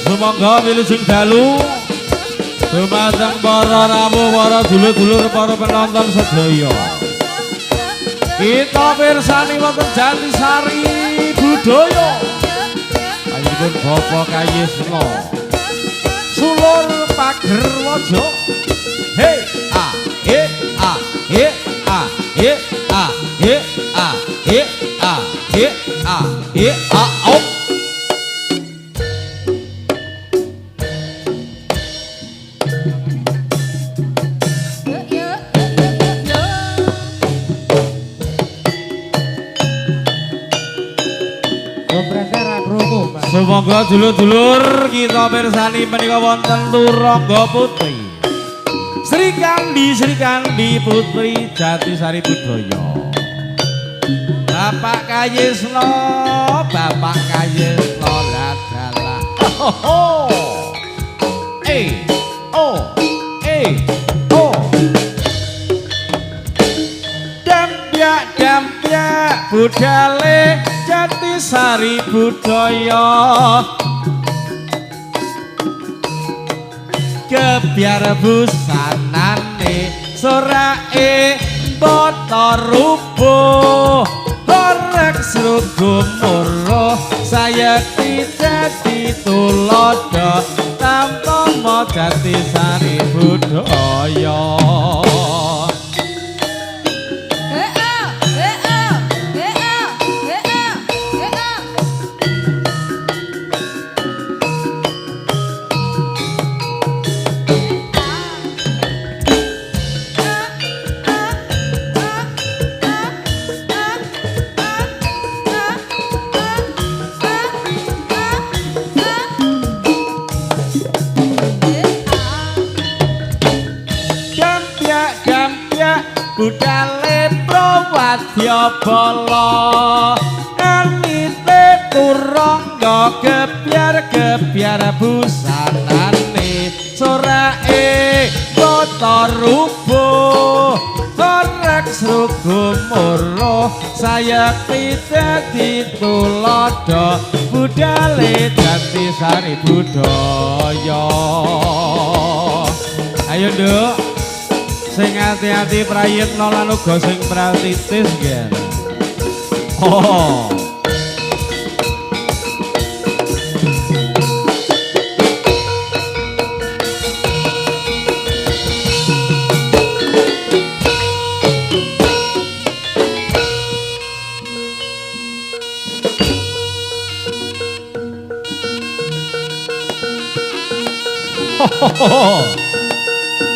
Sumangga wilujeng dalu dumateng para rawuh, para dulur-dulur, para penonton sedaya. Kita pirsani wonten Jatisari Budaya. Panjenengan Bapak Kayesna Sulur Pagerwaja. He a he a he a he a he a he a he a he a op. Semoga dulur-dulur kita pirsani menika wonten Turangga Putri Sri Kandi Putri Jatisari Budaya. Bapak Kayesna ladala. Oh. Dampyak budale Jatisari Budaya. Kebiar busanane sorake bata rubuh korek srugumura sayekti dadi tulodo tamtama Jatisari Budaya. Budale Prawadya Bala anite Turangga gebyar busanane sorake bata rubuh korek srugumura sayekti dadi tulodo budale Jatisari Budaya. Ayo Nduk, sing hati-hati prayitna lan uga sing pratitis nggih. Oh.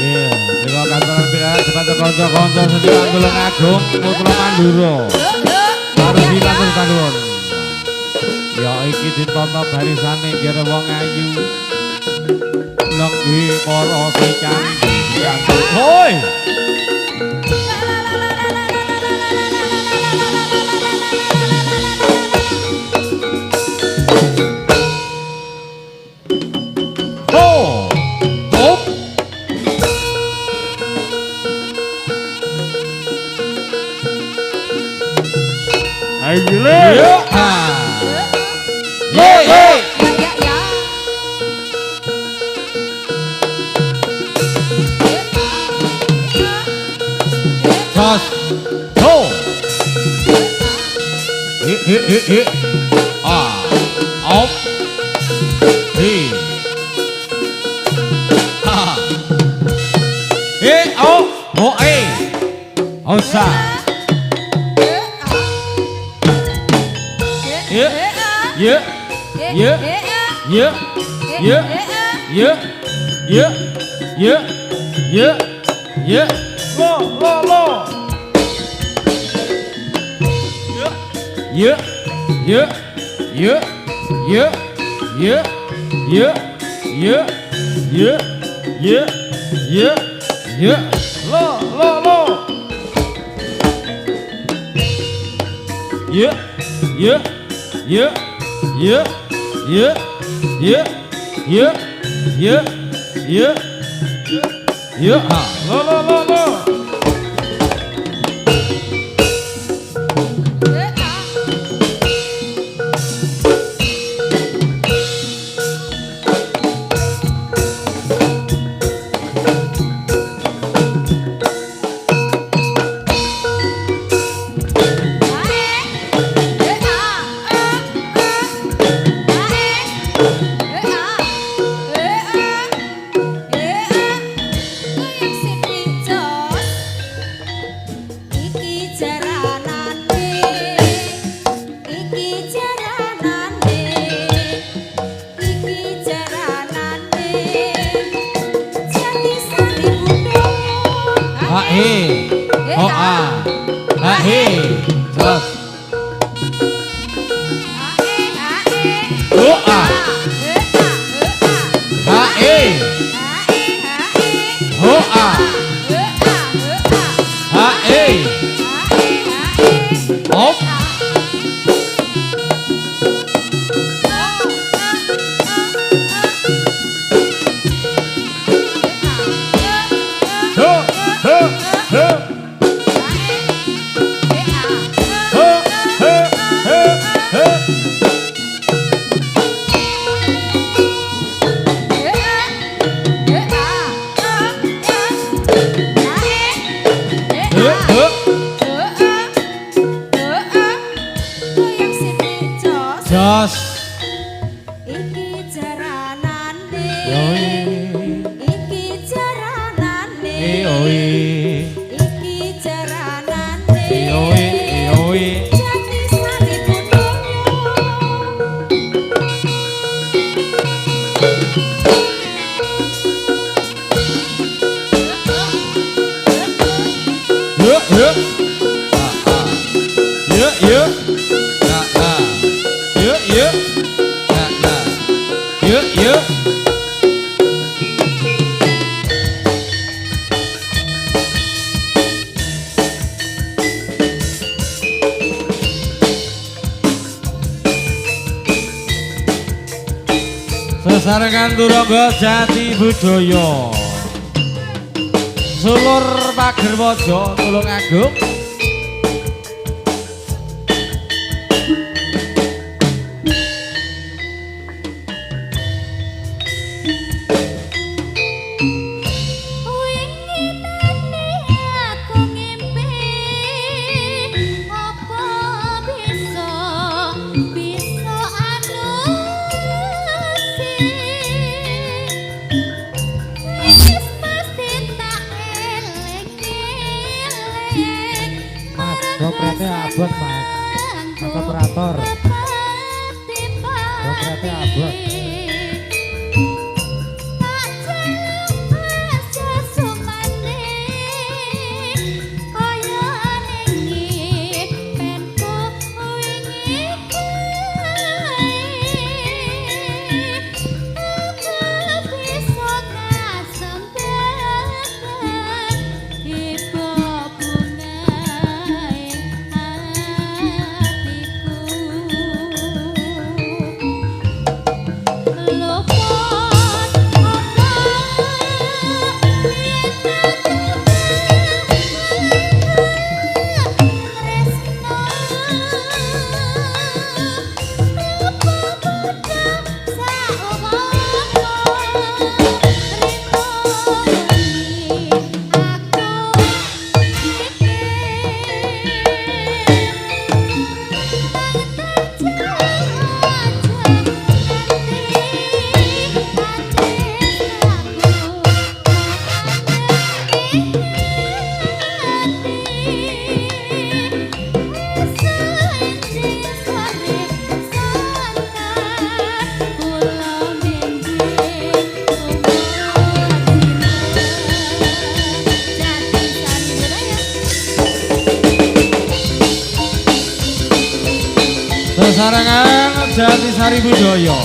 Iya, kita kantoran pilihan sepatu konco-konco sendiri Tulung Agung, Putra Mandura. Harus dilatur kantoran. Ya iki ditonton barisane kira wong ayu. Lenggi para sikan. Hoi. Oh a. Ha he. Terus. Oh a. Ha e. Oh a. Ha e. Hop. Jos iki jaranane yoi iki jaranane yoi iki jaranane yoi yoi jati sari budaya yuk yuk yuk yuk yuk yuk yuk yuk sesarengan turangga jati budaya sulur Pagerwaja Tulungagung Dompetnya abot mas, mas operator. Dompetnya abot. sesarengan jati sari budaya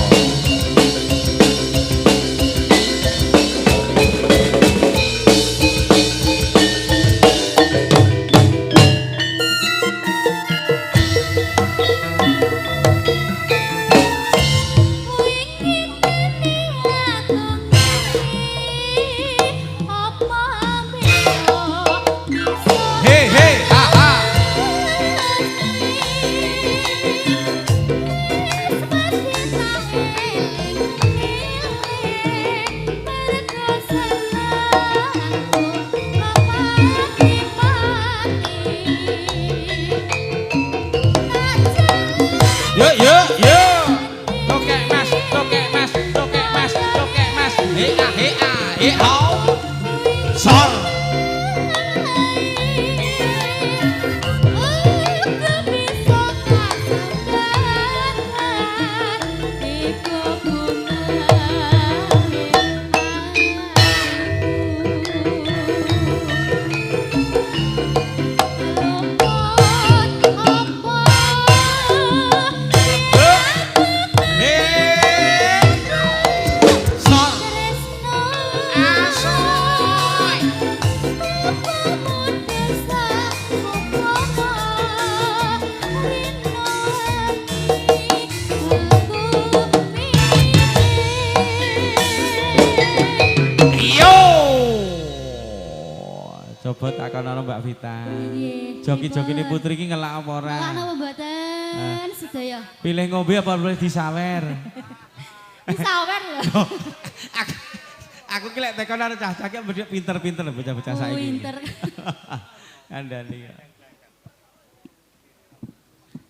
coba takonono Mbak Vita. Nggih. Joki-jokine putri iki ngelak apa ora? Ngelak napa mboten sedaya? Pilih ngombe apa boleh disawer? Disawer lho. Aku ki lek tekono cah-cah ki pinter-pinter bocah-bocah saiki. Pinter. Kandhani.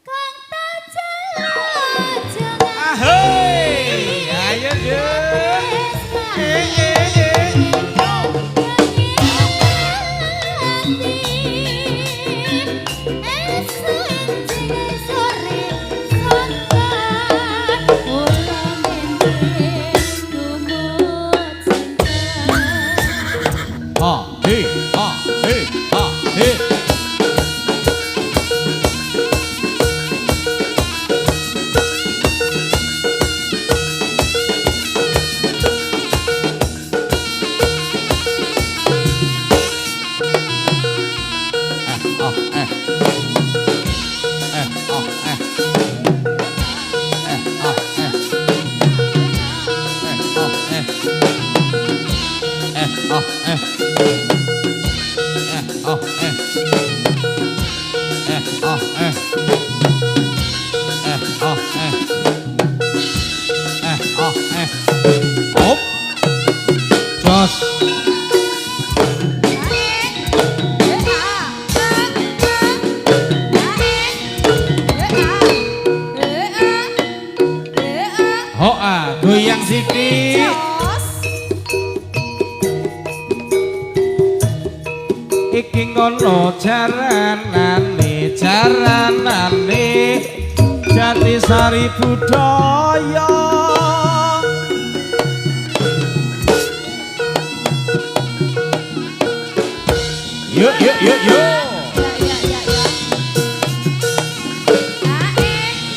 Kang tajel Ahoy! Ayo, Juk. Ha, he, ha, he, ha, he. Hop. Jos. Hoa, goyang sithik. Iki ngono jaranane Jatisari budaya. Yuk. Yuk. La.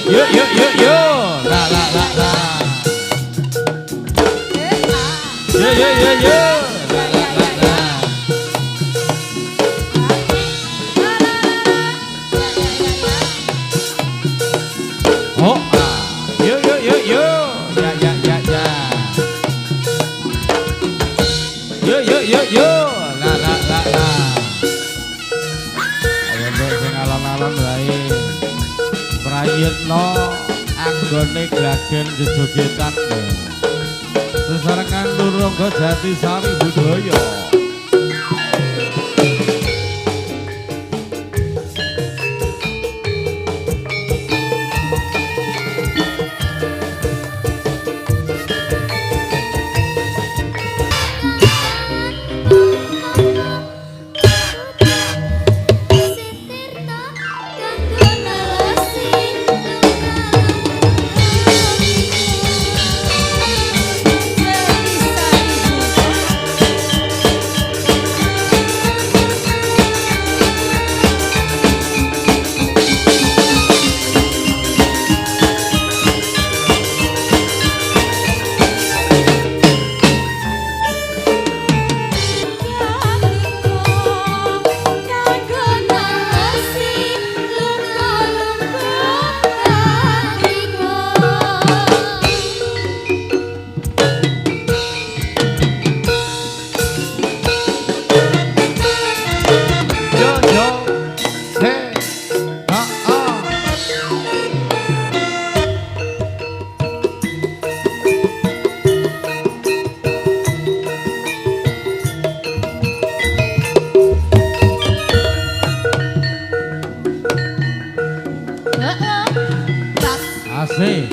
Yuk. Oh, yuk. Ya. Yuk. La. Ayo mbok sing alon-alon wae. Prayitna anggone glagen jejogetan. Sesarengan Nurangga Jatisari budaya. Asik.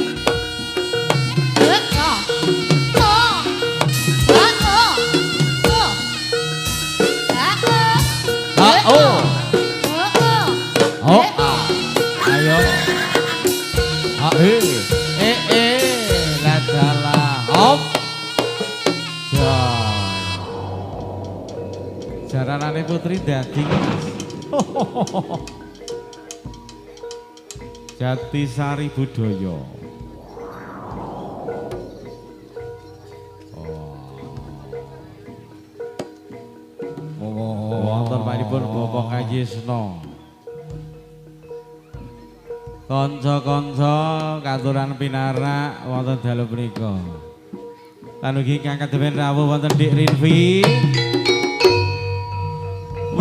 Ayo. Ladalah. Hop. Jaranane putri dadi. Jatisari budaya. Wonten panipun Bapak Kayisna. Kanca-kanca katuran pinarak wonten dalu punika. Lan ugi ingkang kademen rawuh wonten Dik Rinvi.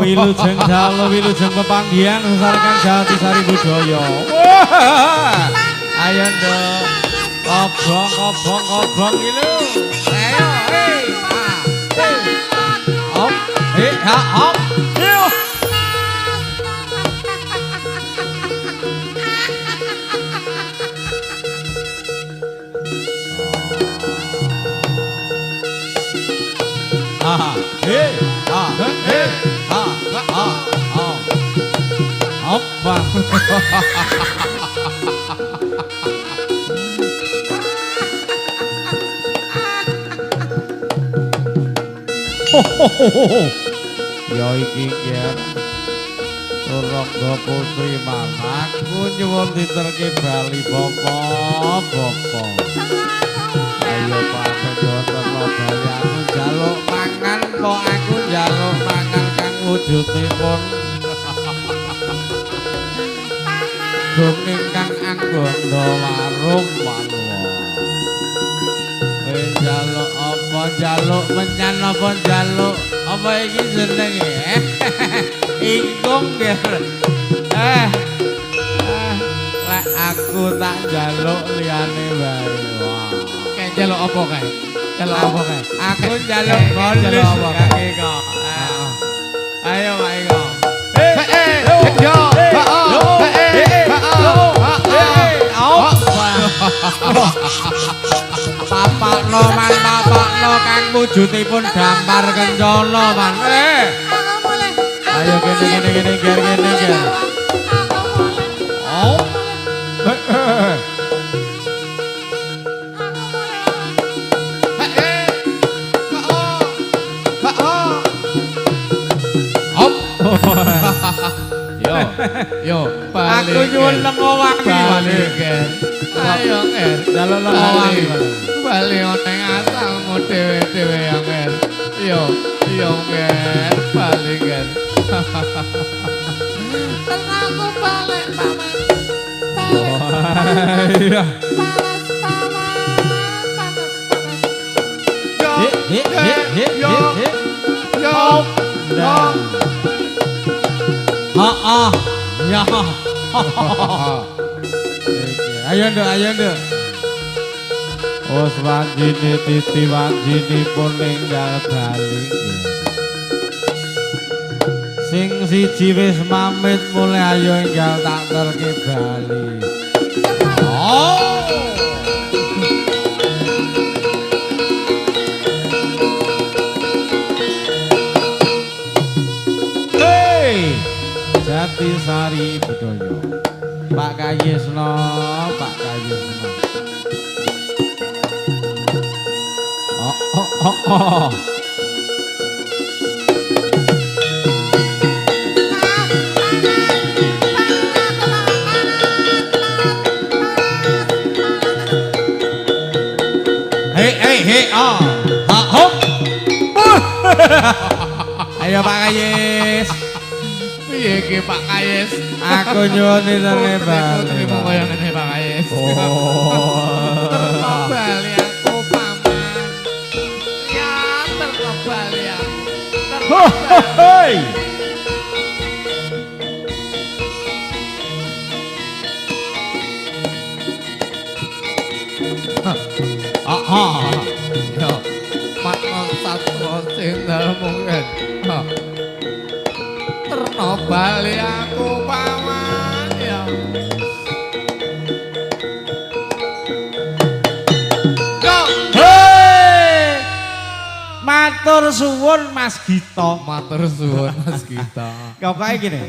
Wilujeng Jalo, wilujeng pepanggihan Sesarkan Jati Sari Budaya. Wah! Ayo nduk. Kobong ilu. Ayo, hop, hop. Yo. Ya iki yen Rangga Putri mamaku nyuwun diterke bali bapa. Ayo Pak wonten bali aku njaluk mangan kok aku njaluk mangan kang wujudipun gong ingkang anggondo warung manwa. Njaluk apa njaluk menyan apa njaluk apa iki jenenge ingkung lek aku tak njaluk liyane wae. Wah Kayak jaluk apa kae? Jaluk apa kae? aku njaluk bonus kok. Ayo Pak Eko. Papakno man papakno kang wujudipun dampar kencana man. Ayo kene ger. Oh. Yo, Aku nyuwun lengo wangi. Ayo Nger, Jaluk lengo wangi. bali oneng asalmu dhewe-dhewe ya Nger. Yo Nger, bali Nger. Tenangku balik paman. Iya. Panas. Yo. Ya. Ayo nduk. Wes wanjine titi wanjinipun ninggal bali. Sing siji wis mamit mulai ayo enggal tak terke bali. Oh. Jati Sari Budaya. Pak Kayesno. Oh. Hey, oh. Hop. Ayo Pak Kayes. Piye ki Pak Kayes? Aku nyuwun diterke bali. Putrimu kaya ngene Pak Kayes. Oh. Bali aku paman. Ya terno bali aku. Hei. Yo, mat satwa sindal mungkin. Terno bali aku paman ya. Hei. Matur suwun Mas Gito. Matur suwun Mas Gita. Kok kae gini.